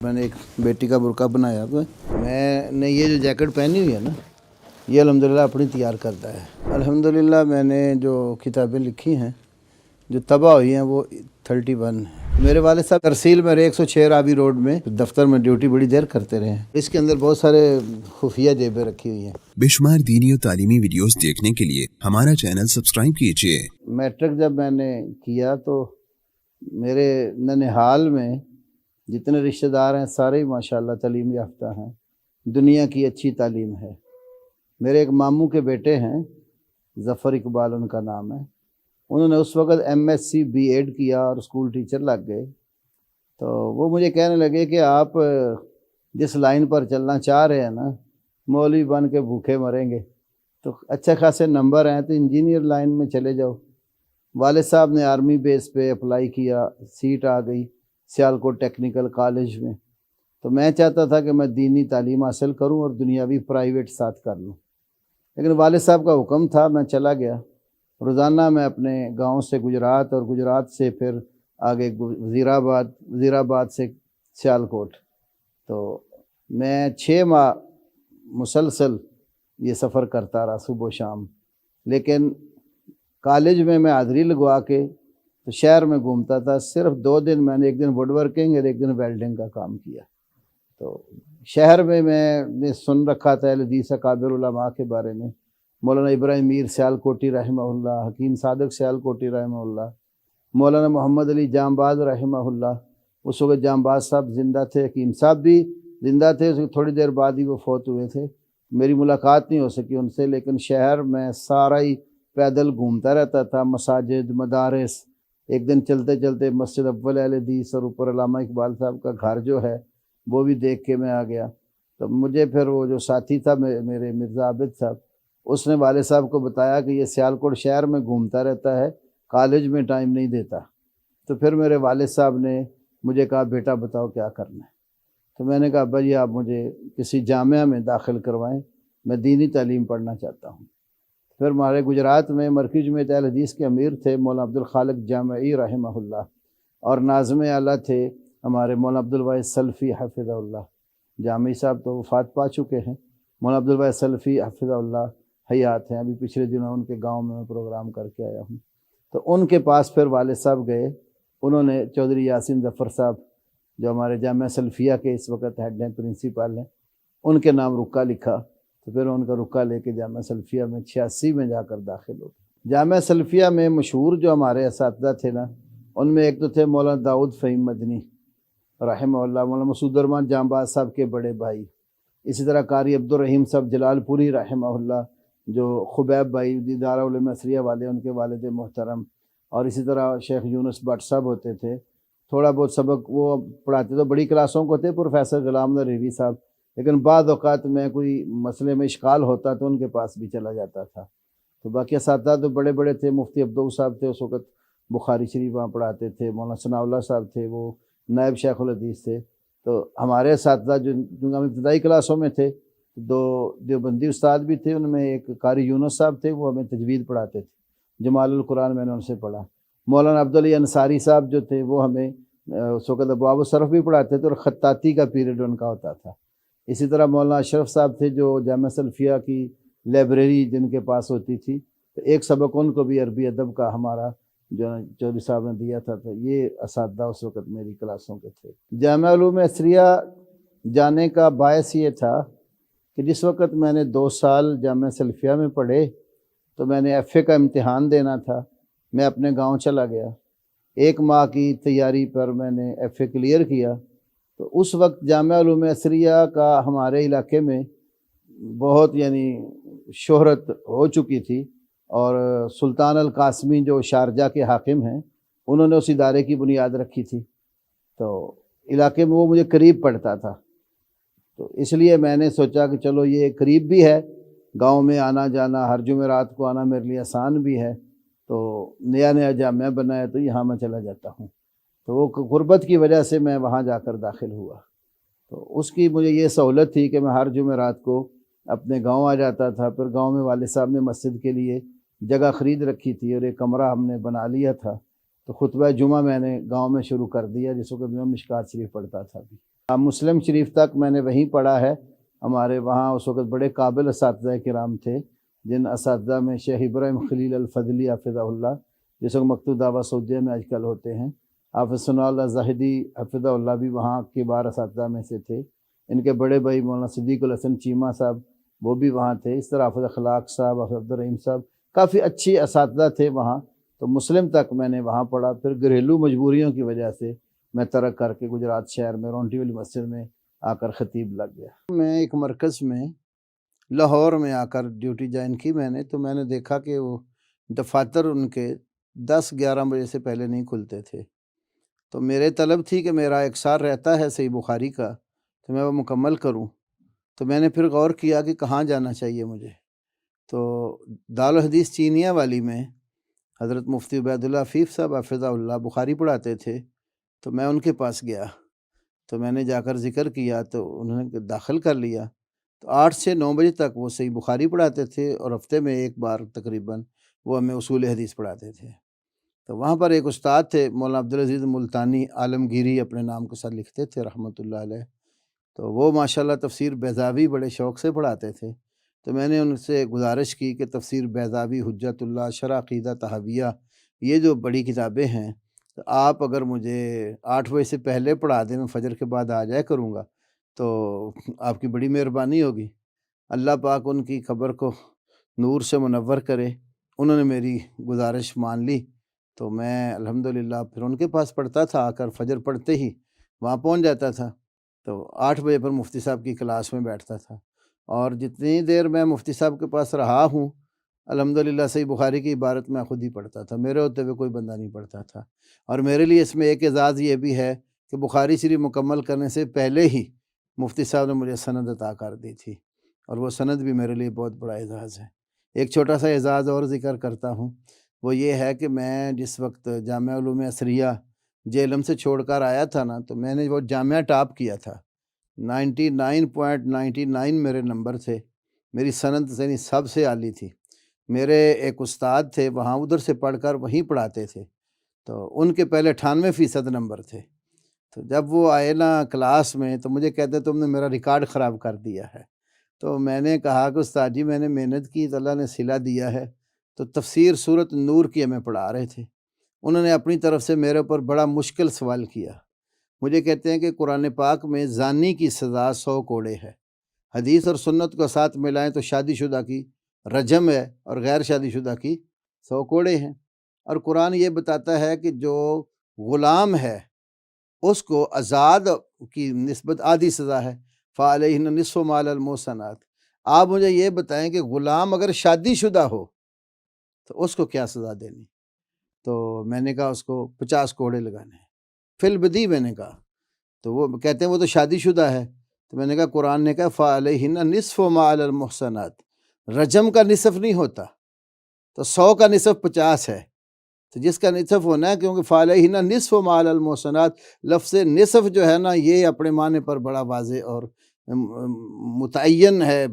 मैंने एक बेटी का बुर्का बनाया हुआ है। मैंने ये जो जैकेट पहनी हुई है ना, ये अल्हम्दुलिल्लाह अपनी तैयार करता है। अल्हम्दुलिल्लाह मैंने जो किताबें लिखी हैं जो तबाह हुई हैं वो 31 है। मेरे वाले साहब तरसील में 106 रावी रोड में दफ्तर में ड्यूटी बड़ी देर करते रहे हैं। इसके अंदर बहुत सारे खुफिया जेबें रखी हुई हैं। बेशुमार दीनी और तालीमी वीडियोस देखने के लिए हमारा चैनल सब्सक्राइब कीजिए। मैट्रिक जब मैंने किया तो मेरे ननिहाल में जितने रिश्तेदार हैं सारे ही माशाल्लाह तालीम याफ्ता हैं, दुनिया की अच्छी तालीम है। मेरे एक मामू के बेटे हैं, ज़फ़र इकबाल उनका नाम है। उन्होंने उस वक़्त MSc B.Ed किया और स्कूल टीचर लग गए। तो वो मुझे कहने लगे कि आप जिस लाइन पर चलना चाह रहे हैं ना, मौलवी बन के भूखे मरेंगे, तो अच्छे खासे नंबर हैं तो इंजीनियर लाइन में चले जाओ। वालिद साहब ने आर्मी बेस पे अप्लाई किया, सीट आ गई सियालकोट टेक्निकल कॉलेज में। तो मैं चाहता था कि मैं दीनी तालीम हासिल करूं और दुनियावी प्राइवेट साथ कर लूं, लेकिन वालिद साहब का हुक्म था, मैं चला गया। रोज़ाना मैं अपने गांव से गुजरात और गुजरात से फिर आगे वज़ीराबाद से सियालकोट। तो मैं 6 माह मुसलसल ये सफ़र करता रहा सुबह शाम। लेकिन कॉलेज में मैं हाज़िरी लगवा के तो शहर में घूमता था। सिर्फ 2 दिन मैंने, एक दिन वुड वर्किंग और एक दिन वेल्डिंग का काम किया। तो शहर में मैंने सुन रखा था हदीस अकाबिर उलमा के बारे में, मौलाना इब्राहिम मीर सियालकोटी रहमहुल्लाह, हकीम सादक सियालकोटी रहमहुल्लाह, मौलाना मोहम्मद अली जामबाज रहमहुल्लाह। उस वक्त जामबाज साहब ज़िंदा थे, हकीम साहब भी ज़िंदा थे, उसके थोड़ी देर बाद ही वो फौत हुए थे। मेरी मुलाकात नहीं हो सकी उनसे, लेकिन शहर में सारा ही पैदल घूमता रहता था, मसाजिद मदारस। एक दिन चलते चलते मस्जिद अव्वल अहले हदीस और ऊपर अल्लामा इकबाल साहब का घर जो है वो भी देख के मैं आ गया। तो मुझे फिर वो जो साथी था मेरे मिर्ज़ा आबिद साहब, उसने वाले साहब को बताया कि ये सियालकोट शहर में घूमता रहता है, कॉलेज में टाइम नहीं देता। तो फिर मेरे वालिद साहब ने मुझे कहा, बेटा बताओ क्या करना है। तो मैंने कहा, अब्बा जी आप मुझे किसी जामिया में दाखिल करवाएं, मैं दीनी तालीम पढ़ना चाहता हूँ। फिर हमारे गुजरात में मरकज़ जमात अहले हदीस के अमीर थे मौलाना अब्दुल खालिक जामई रहमहुल्लाह, और नाज़िम आला थे हमारे मौलाना अब्दुल वाहिद सल्फ़ी हफ़िज़हुल्लाह। जामई साहब तो वफ़ात पा चुके हैं, मौलाना अब्दुल वाहिद सल्फ़ी हफ़िज़हुल्लाह हयात हैं। अभी पिछले दिनों उनके गांव में मैं प्रोग्राम करके आया हूँ। तो उनके पास फिर वालिद साहब गए। उन्होंने चौधरी यासीन ज़फ़र साहब जो हमारे जामिया सल्फ़िया के इस वक्त हेड हैं, प्रिंसिपल हैं, उनके नाम रुक्का लिखा। तो फिर उनका रुक्का लेके जामिया सल्फ़िया में 86 में जाकर दाखिल हो गए। जामिया सल्फ़िया में मशहूर जो हमारे असातिज़ा थे ना, उनमें एक तो थे मौलाना दाऊद फ़हीम मदनी रहमहुल्लाह, मौलाना मसूद रहमान जामबाज साहब के बड़े भाई। इसी तरह कारी अब्दुल रहीम साहब जलालपुरी रहमहुल्लाह, जो खुबैब भाई दारुल उलूम असरिया वाले, उनके वालिद मोहतरम। और इसी तरह शेख यूनुस भट्ट साहब होते थे, थोड़ा बहुत सबक वो पढ़ाते तो बड़ी क्लासों को थे, प्रोफेसर गुलाम नबी साहब। लेकिन बाद औक़ात में कोई मसले में इश्काल होता तो उनके पास भी चला जाता था। तो बाकी असातिज़ा तो बड़े बड़े थे। मुफ्ती अब्दुल साहब थे, उस वक़्त बुखारी शरीफ वहाँ पढ़ाते थे। मौलाना सनाउल्लाह साहब थे, वो नायब शेखुल हदीस थे। तो हमारे असातिज़ा जो हम इब्तदाई क्लासों में थे, 2 देवबंदी उस्ताद भी थे, उनमें एक कारी यूनुस साहब थे, वो हमें तजवीद पढ़ाते थे। जमालुल कुरान मैंने उनसे पढ़ा। मौलाना अब्दुल अली अंसारी साहब जो थे वो हमें उस वक़्त अबवाब सरफ़ भी पढ़ाते थे और ख़त्ताती का पीरियड उनका होता था। इसी तरह मौलाना अशरफ साहब थे जो जामिया सल्फ़िया की लाइब्रेरी जिनके पास होती थी, तो एक सबक उनको भी अरबी अदब का हमारा जो चौधरी साहब ने दिया था। तो ये असातिज़ा उस वक़्त मेरी क्लासों के थे। जामिया उलूम असरिया जाने का बायस ये था कि जिस वक़्त मैंने 2 साल जामिया सल्फ़िया में पढ़े तो मैंने FA का इम्तिहान देना था। मैं अपने गाँव चला गया। 1 माह की तैयारी पर मैंने FA क्लियर किया। तो उस वक्त जामिया उलूम असरिया का हमारे इलाके में बहुत यानी शोहरत हो चुकी थी, और सुल्तान अल कासमी जो शारजा के हाकिम हैं, उन्होंने उस इदारे की बुनियाद रखी थी। तो इलाके में वो मुझे करीब पड़ता था, तो इसलिए मैंने सोचा कि चलो ये करीब भी है, गांव में आना जाना, हर जुमेरात को आना मेरे लिए आसान भी है। तो नया नया जामिया बना है तो यहाँ मैं चला जाता हूँ। तो वो गुर्बत की वजह से मैं वहाँ जाकर दाखिल हुआ। तो उसकी मुझे ये सहूलत थी कि मैं हर जुमेरात को अपने गांव आ जाता था। फिर गांव में वालिद साहब ने मस्जिद के लिए जगह ख़रीद रखी थी और एक कमरा हमने बना लिया था। تو خطبہ جمعہ میں نے گاؤں میں شروع کر دیا، جس وقت میں مشکات شریف پڑھتا تھا ابھی۔ مسلم شریف تک میں نے وہیں پڑھا ہے۔ ہمارے وہاں اس وقت بڑے قابل اساتذہ کرام تھے، جن اساتذہ میں شیخ ابراہیم خلیل الفضلی حفظہ اللہ، جس وقت مکتوب دعویٰ سعودیہ میں آج کل ہوتے ہیں، حافظ ثناء اللہ زاہدی حفظہ اللہ بھی وہاں کے بار اساتذہ میں سے تھے۔ ان کے بڑے بھائی مولانا صدیق الحسن چیمہ صاحب وہ بھی وہاں تھے۔ اس طرح حافظ اخلاق صاحب، حافظ عبدالرحیم صاحب، کافی اچھی اساتذہ تھے وہاں۔ تو مسلم تک میں نے وہاں پڑھا، پھر گھریلو مجبوریوں کی وجہ سے میں ترک کر کے گجرات شہر میں رونٹی والی مسجد میں آ کر خطیب لگ گیا۔ میں ایک مرکز میں لاہور میں آ کر ڈیوٹی جوائن کی میں نے، تو میں نے دیکھا کہ وہ دفاتر ان کے 10-11 بجے سے پہلے نہیں کھلتے تھے۔ تو میرے طلب تھی کہ میرا اکثار رہتا ہے صحیح بخاری کا، تو میں وہ مکمل کروں۔ تو میں نے پھر غور کیا کہ کہاں جانا چاہیے مجھے، تو دارالحدیث چینیہ والی میں حضرت مفتی عبید اللہ عفیف صاحب حفظہ اللہ بخاری پڑھاتے تھے، تو میں ان کے پاس گیا۔ تو میں نے جا کر ذکر کیا تو انہوں نے داخل کر لیا۔ تو 8 سے 9 بجے تک وہ صحیح بخاری پڑھاتے تھے، اور ہفتے میں ایک بار تقریباً وہ ہمیں اصول حدیث پڑھاتے تھے۔ تو وہاں پر ایک استاد تھے مولانا عبدالعزیز ملتانی، عالمگیری اپنے نام کے ساتھ لکھتے تھے رحمۃ اللہ علیہ۔ تو وہ ماشاءاللہ تفسیر بیضاوی بڑے شوق سے پڑھاتے تھے۔ تو میں نے ان سے گزارش کی کہ تفسیر بیضاوی، حجت اللہ، شرح عقیدہ طحاویہ، یہ جو بڑی کتابیں ہیں، تو آپ اگر مجھے 8 بجے سے پہلے پڑھا دیں، میں فجر کے بعد آ جایا کروں گا، تو آپ کی بڑی مہربانی ہوگی۔ اللہ پاک ان کی قبر کو نور سے منور کرے۔ انہوں نے میری گزارش مان لی، تو میں الحمدللہ پھر ان کے پاس پڑھتا تھا، آ کر فجر پڑھتے ہی وہاں پہنچ جاتا تھا۔ تو 8 بجے پر مفتی صاحب کی کلاس میں بیٹھتا تھا، اور جتنی دیر میں مفتی صاحب کے پاس رہا ہوں، الحمدللہ صحیح بخاری کی عبارت میں خود ہی پڑھتا تھا، میرے ہوتے ہوئے کوئی بندہ نہیں پڑھتا تھا۔ اور میرے لیے اس میں ایک اعزاز یہ بھی ہے کہ بخاری شریف مکمل کرنے سے پہلے ہی مفتی صاحب نے مجھے سند عطا کر دی تھی، اور وہ سند بھی میرے لیے بہت بڑا اعزاز ہے۔ ایک چھوٹا سا اعزاز اور ذکر کرتا ہوں، وہ یہ ہے کہ میں جس وقت جامعہ علوم عصریہ جہلم سے چھوڑ کر آیا تھا نا، تو میں نے وہ جامعہ ٹاپ کیا تھا، 99.99 میرے نمبر تھے، میری سند یعنی سب سے اعلیٰ تھی۔ میرے ایک استاد تھے وہاں، ادھر سے پڑھ کر وہیں پڑھاتے تھے، تو ان کے پہلے 98% نمبر تھے۔ تو جب وہ آئے نا کلاس میں، تو مجھے کہتے تم نے میرا ریکارڈ خراب کر دیا ہے۔ تو میں نے کہا کہ استاد جی میں نے محنت کی تو اللہ نے صلہ دیا ہے۔ تو تفسیر سورۃ نور کی ہمیں پڑھا رہے تھے، انہوں نے اپنی طرف سے میرے اوپر بڑا مشکل سوال کیا۔ مجھے کہتے ہیں کہ قرآن پاک میں زانی کی سزا 100 کوڑے ہے، حدیث اور سنت کو ساتھ ملائیں تو شادی شدہ کی رجم ہے، اور غیر شادی شدہ کی 100 کوڑے ہیں۔ اور قرآن یہ بتاتا ہے کہ جو غلام ہے اس کو آزاد کی نسبت آدھی سزا ہے، فعلیہن نصف ما علی المحصنات۔ آپ مجھے یہ بتائیں کہ غلام اگر شادی شدہ ہو تو اس کو کیا سزا دینی؟ تو میں نے کہا اس کو 50 کوڑے لگانے ہیں، فی البدی میں نے کہا۔ تو وہ کہتے ہیں وہ تو شادی شدہ ہے۔ تو میں نے کہا قرآن نے کہا فعلیہن نصف ما علی المحصنات، رجم کا نصف نہیں ہوتا، تو 100 کا نصف 50 ہے، تو جس کا نصف ہونا ہے، کیونکہ فعلیہن نصف ما علی المحصنات، لفظ نصف جو ہے نا یہ اپنے معنی پر بڑا واضح اور متعین ہے،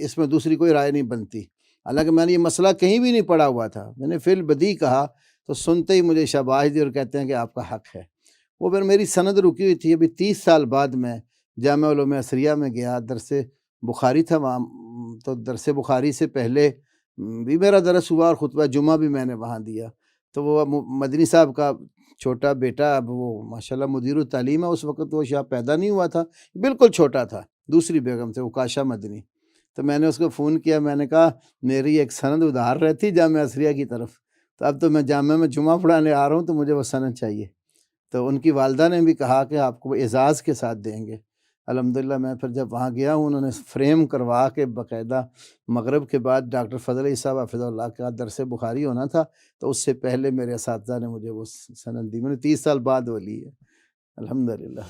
اس میں دوسری کوئی رائے نہیں بنتی۔ حالانکہ میں نے یہ مسئلہ کہیں بھی نہیں پڑھا ہوا تھا، میں نے فی البدی کہا، تو سنتے ہی مجھے شاباش دی اور کہتے ہیں کہ آپ کا حق ہے۔ وہ پھر میری سند رکی ہوئی تھی۔ ابھی 30 سال بعد میں جامعہ علوم عصریہ میں گیا، درس بخاری تھا وہاں، تو درس بخاری سے پہلے بھی میرا درس ہوا، اور خطبہ جمعہ بھی میں نے وہاں دیا۔ تو وہ مدنی صاحب کا چھوٹا بیٹا، اب وہ ماشاءاللہ مدیر التعلیم ہے، اس وقت وہ شاہ پیدا نہیں ہوا تھا، بالکل چھوٹا تھا، دوسری بیگم سے عکاشہ مدنی۔ تو میں نے اس کو فون کیا، میں نے کہا میری ایک سند ادھار رہتی جامعہ عصریہ کی طرف، تو اب تو میں جامعہ میں جمعہ پڑھانے آ رہا ہوں، تو مجھے وہ سند چاہیے۔ تو ان کی والدہ نے بھی کہا کہ آپ کو اعزاز کے ساتھ دیں گے۔ الحمدللہ میں پھر جب وہاں گیا ہوں، انہوں نے فریم کروا کے باقاعدہ مغرب کے بعد ڈاکٹر فضل علی صاحب حفظہ اللہ کا درس بخاری ہونا تھا، تو اس سے پہلے میرے اساتذہ نے مجھے وہ سند دی، میں نے 30 سال بعد وہ لی ہے الحمدللہ۔